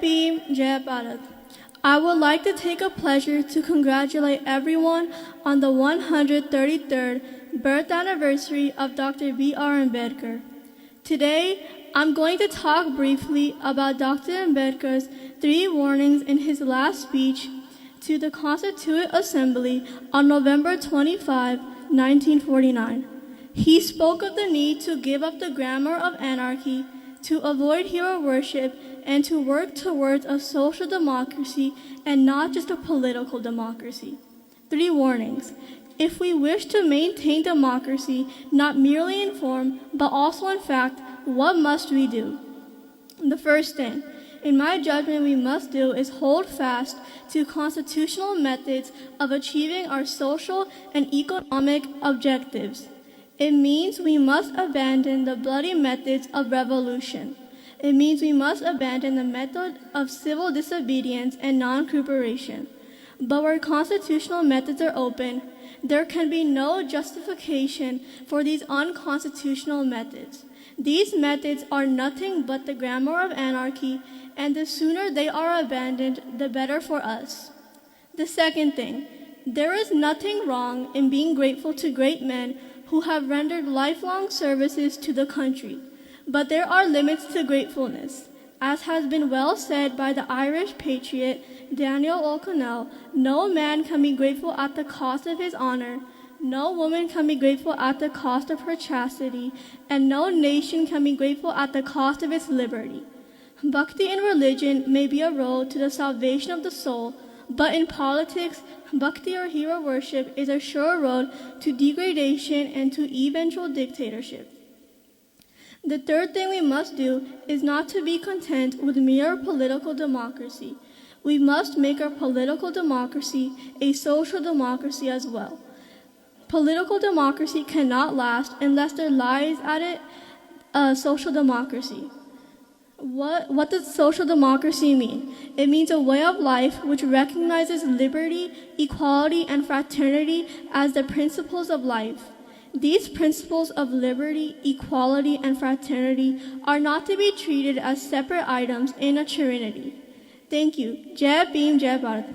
Bhim, Jai Bharat. I would like to take a pleasure to congratulate everyone on the 133rd birth anniversary of Dr. B.R. Ambedkar. Today, I'm going to talk briefly about Dr. Ambedkar's 3 warnings in his last speech to the Constituent Assembly on November 25, 1949. He spoke of the need to give up the grammar of anarchy, to avoid hero worship, and to work towards a social democracy and not just a political democracy. 3 warnings. If we wish to maintain democracy, not merely in form, but also in fact, what must we do? The first thing, in my judgment, we must do is hold fast to constitutional methods of achieving our social and economic objectives. It means we must abandon the bloody methods of revolution. It means we must abandon the method of civil disobedience and non-cooperation. But where constitutional methods are open, there can be no justification for these unconstitutional methods. These methods are nothing but the grammar of anarchy, and the sooner they are abandoned, the better for us. The second thing, there is nothing wrong in being grateful to great men who have rendered lifelong services to the country. But there are limits to gratefulness. As has been well said by the Irish patriot Daniel O'Connell, no man can be grateful at the cost of his honor, no woman can be grateful at the cost of her chastity, and no nation can be grateful at the cost of its liberty. Bhakti in religion may be a road to the salvation of the soul, but in politics, bhakti or hero worship is a sure road to degradation and to eventual dictatorship. The third thing we must do is not to be content with mere political democracy. We must make our political democracy a social democracy as well. Political democracy cannot last unless there lies at it a social democracy. What does social democracy mean? It means a way of life which recognizes liberty, equality, and fraternity as the principles of life. These principles of liberty, equality, and fraternity are not to be treated as separate items in a trinity. Thank you. Jai Bhim, Jai Bharat.